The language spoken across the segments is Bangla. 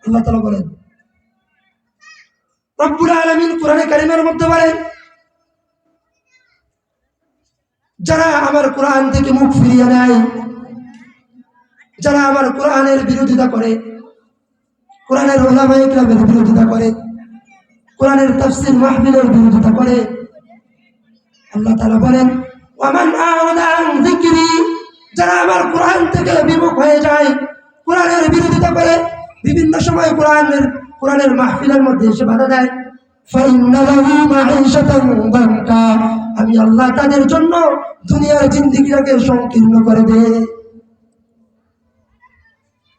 আল্লাহ তাআলা বলেন, রব্বুল আলামিন কোরআনে কারীমের মধ্যে বলেন, যারা আমার কোরআন থেকে মুখ ফিরিয়ে নেয়, যারা আমার কোরআনের বিরোধিতা করে, কোরআনের উলামায়ে কেরামের বিরোধিতা করে, কোরআনের তাফসীর মাহফিলের বিরোধিতা করে, আল্লাহ তাআলা বলেন, ওয়ামান আ'রাদা আন যিকরি, যারা আমার কোরআন থেকে বিমুখ হয়ে যায়, কোরআনের বিরোধিতা করে, বিভিন্ন সময় কোরআনের মাহফিলের মধ্যে এসে বাধা দেয়, ফাইন্না লাহু মাঈশাতান দানকা, আমি আল্লাহ তাদের জন্য দুনিয়ার জিন্দেগিটাকে সংকীর্ণ করে দেই।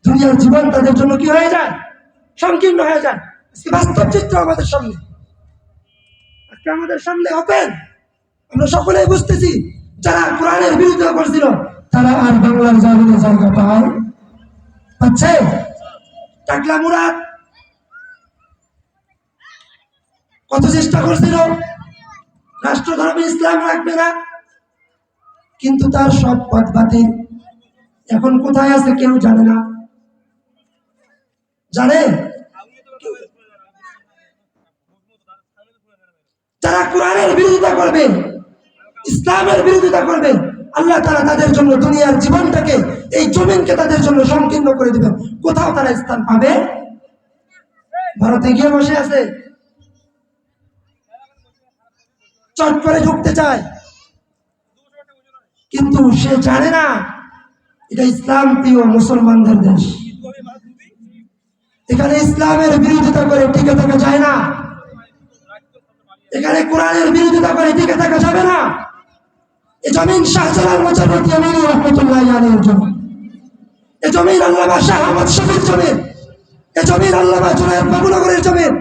দুনিয়ার জীবন তাদের জন্য কি হয়ে যায়? সংকীর্ণ হয়ে যায়। বাস্তব চিত্র আমাদের সামনে, আমাদের সামনে ওপেন, আমরা সকলেই বুঝতেছি, যারা কোরআনের বিরোধিতা করছিল তারা আর বাংলার জমিনে জায়গা পাচ্ছে। টাকলা মুরাদ কত চেষ্টা করছিল, রাষ্ট্র ধর্মে ইসলাম রাখবে না, কিন্তু তার সব পথ বাতিল। এখন কোথায় আছে কেউ জানে না। জানে? যারা কোরআনের বিরোধিতা করবে, ইসলামের বিরোধিতা করবে, আল্লাহ তাআলা তাদের জন্য দুনিয়ার জীবনটাকে, এই জমিনকে তাদের জন্য সংকীর্ণ করে দিবেন। কোথাও তারা স্থান পাবে? ভারতে গিয়ে বসে আছে, চট করে ঢুকতে চায়, কিন্তু সে জানে না এটা ইসলাম প্রিয় মুসলমানদের দেশ। এখানে ইসলামের বিরোধিতা করে টিকে থাকা যায় না, এখানে কোরআনের বিরোধিতা করে টিকে থাকা যাবে না। এই জমিন শাহজালাল মুজাদ্দিদ আমিনী রাহমাতুল্লাহি আলাইহির জমিন, এই জমিন আল্লামা শাহ আহমদ শফীর জমিন, এই জমিন আল্লামা জুনায়েদ বাবুনগরের জমিন,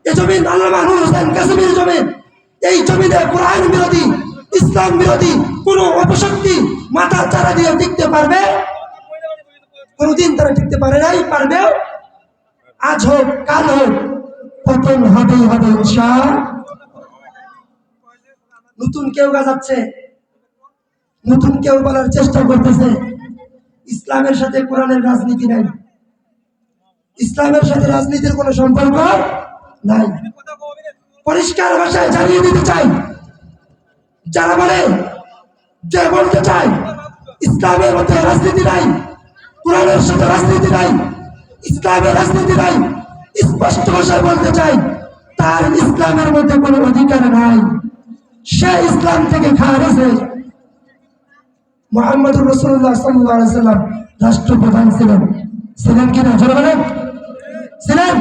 এই জমিন আল্লামা নূর হোসেন কাসেমীর জমিন। এই জমিনে কোরআন বিরোধী, ইসলাম বিরোধী কোন অপশক্তি মাথা চারা দিয়ে টিকতে পারবে? কোনদিন তারা টিকতে পারে নাই, পারবে? আজ হোক কাল হোক, পতন হবেই হবে ইনশাআল্লাহ। নতুন কেউ গাজাচ্ছে, নতুন কেউ বলার চেষ্টা করতেছে ইসলামের সাথে কোরআনের রাজনীতি নাই, ইসলামের সাথে রাজনীতির কোনো সম্পর্ক নাই। পরিষ্কার ভাষায় জানিয়ে দিতে চাই, যারা বলে, যে বলতে চাই ইসলামের মধ্যে রাজনীতি নাই, কোরআনের সাথে রাজনীতি নাই, ইসলামের রাজনীতি নাই, স্পষ্ট ভাষায় বলতে চাই তার ইসলামের মধ্যে কোনো অধিকার নাই, সে ইসলাম থেকে খারিজ হয়ে যায়। মুহাম্মদুর রাসূলুল্লাহ সাল্লাল্লাহু আলাইহি ওয়াসাল্লাম রাষ্ট্রপ্রধান ছিলেন, ছিলেন কিনা জোরে বলেন? ছিলেন।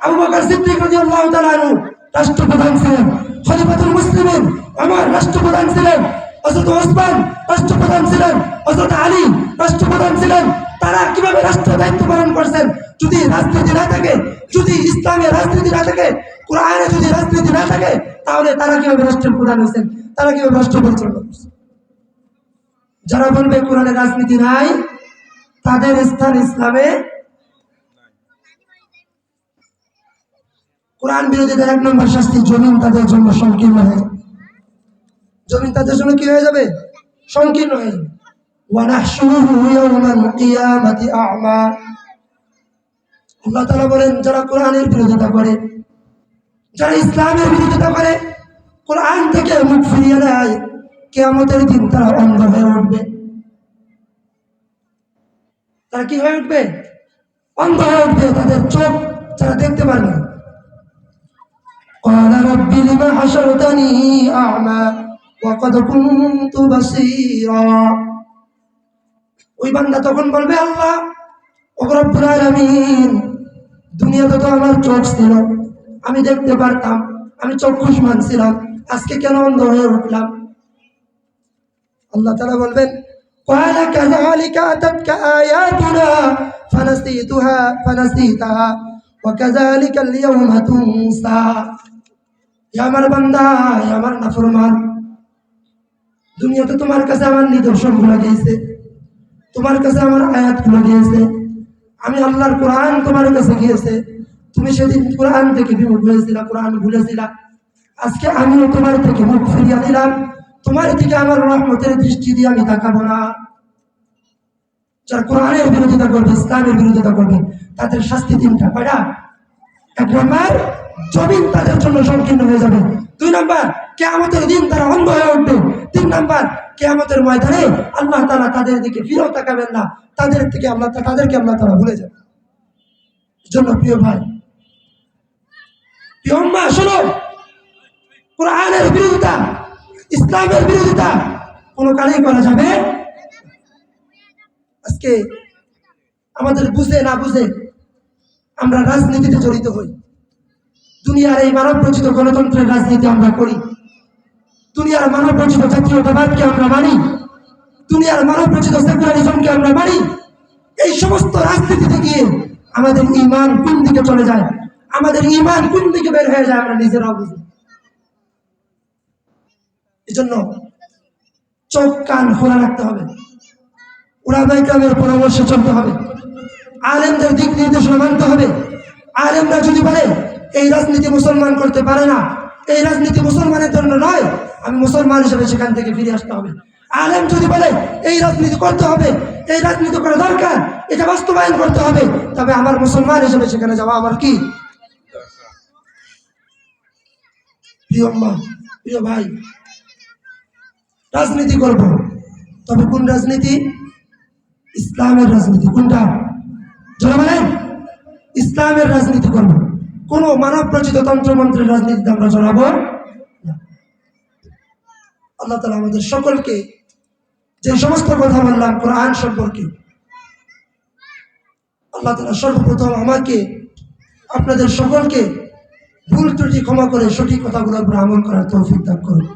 আবু বকর সিদ্দিক রাদিয়াল্লাহু তাআলা আনহু রাষ্ট্রপ্রধান ছিলেন, খলিফাতুল মুসলিমিন ওমর রাষ্ট্রপ্রধান ছিলেন, হযরত ওসমান রাষ্ট্রপ্রধান ছিলেন, হযরত আলী রাষ্ট্রপ্রধান ছিলেন। তারা কিভাবে রাষ্ট্র দায়িত্ব পালন করছেন? যদি রাজনীতি না থাকে, যদি ইসলামের রাজনীতি না থাকে, কোরআনে যদি রাজনীতি না থাকে, তাহলে তারা কিভাবে রাষ্ট্রপ্রধান হয়েছেন? তারা কিভাবে রাষ্ট্র পরিচালনা করছেন? যারা বলবে কোরআনে রাজনীতি নাই, তাদের স্থান ইসলামে। কোরআন বিরোধীদের এক নম্বর শাস্তি, জমিন তাদের জন্য সংকীর্ণ হয়ে যাবে। জমিন তাদের জন্য কি হয়ে যাবে? সংকীর্ণ হয়ে যাবে। ওয়ানাহশুরুহু ইয়াওমাল কিয়ামাতি আ'মা, আল্লাহ তাআলা বলেন, যারা কোরআনের বিরোধিতা করে, যারা ইসলামের বিরোধিতা করে, কোরআন থেকে মুখ ফিরিয়ে নেয়, কিয়ামতের দিন তারা অন্ধ হয়ে উঠবে। তারা কি হয়ে উঠবে? অন্ধ হয়ে উঠবে, তাদের চোখ তারা দেখতে পারবে না। ক্বালা রাব্বি লিমা হাশারতানি আ'মা ওয়া ক্বাদ কুনতু বাসীরা, ওই বান্দা তখন বলবে, আল্লাহ ও রব্বুল আলামিন, দুনিয়াতে তো আমার চোখ ছিল, আমি দেখতে পারতাম, আমি চক্ষুষ্মান ছিলাম, আজকে কেন অন্ধ হয়ে উঠলাম? আল্লাহ তাআলা বলবেন, ক্বালা কাযালিকা আতাতকা আয়াতুনা ফানাসিতাহা ওয়া কাযালিকাল ইয়াওমা তুনসা। হে আমার বান্দা, হে আমার নাফরমান, দুনিয়াতে তোমার কাছে আমার নিদর্শনগুলো দিয়েছে, তোমার কাছে আমার আয়াতগুলো দিয়েছে, আমি আল্লাহর কোরআন তোমার কাছে গিয়েছে, তুমি সেদিন কোরআন থেকে বিমুখ হয়েছিলা, কোরআন ভুলেছিলা। আজকে আমিও তোমার থেকে মুখ ফিরিয়ে দিলাম, তোমার দিকে আমার রহমতের দৃষ্টি দিয়ে আমি তাকাবো না। যারা কোরআনের বিরোধিতা করবে, ইসলামের বিরোধিতা করবে, তাদের শাস্তি তিনটা। কয়টা? 1 নম্বর, জমিন তাদের জন্য সংকীর্ণ হয়ে যাবে। 2 নম্বর, কিয়ামতের দিন তারা অন্ধ হয়ে উঠবে। 3 নম্বর, কিয়ামতের ময়দানে আল্লাহ তাআলা তাদের দিকে ফিরেও তাকাবেন না, তাদেরকে আল্লাহ তাআলা ভুলে যাবেন। এজন্য প্রিয় ভাই, প্রিয় উম্মাহ, শোনো, কোরআনের বিরোধিতা, ইসলামের বিরোধিতা কোনো কালেই করা যাবে। আজকে আমাদের বুঝে না বুঝে আমরা রাজনীতিতে জড়িত হই। দুনিয়ার এই মানব রচিত গণতন্ত্রের রাজনীতি আমরা করি, দুনিয়ার মানব রচিত জাতীয়তাবাদকে আমরা মানি, দুনিয়ার মানব রচিত সেকুলারিজমকে আমরা মানি। এই সমস্ত রাজনীতিতে গিয়ে আমাদের ঈমান কোন দিকে চলে যায়, আমাদের ঈমান কোন দিকে বের হয়ে যায়, আমরা নিজেরাও বুঝি। এজন্য চোখ কান খোলা রাখতে হবে, উলামায়ে কেরামের পরামর্শে চলতে হবে, আলেমদের দিক নির্দেশনা মানতে হবে। আলেমরা যদি বলে এই রাজনীতি মুসলমান করতে পারে না, এই রাজনীতি মুসলমানের জন্য নয়, আমি মুসলমান হিসেবে সেখান থেকে ফিরে আসতে হবে। আলেম যদি বলে এই রাজনীতি করতে হবে, এই রাজনীতি করা দরকার, এটা বাস্তবায়ন করতে হবে, তবে আমার মুসলমান হিসেবে সেখানে যাওয়া আমার কি? প্রিয় মা, প্রিয় ভাই, রাজনীতি করব, তবে কোন রাজনীতি? ইসলামের রাজনীতি। কোনটা? যারা বলেন ইসলামের রাজনীতি করব, কোন মানব রচিত তন্ত্রমন্ত্রের রাজনীতিতে আমরা জড়াবো না। আল্লাহ তাআলা আমাদের সকলকে যে সমস্ত কথা বললাম কোরআন সম্পর্কে, আল্লাহ তাআলা সর্বপ্রথম আমাকে, আপনাদের সকলকে ভুল ত্রুটি ক্ষমা করে সঠিক কথাগুলোর উপর আমল করার তৌফিক দান করুন।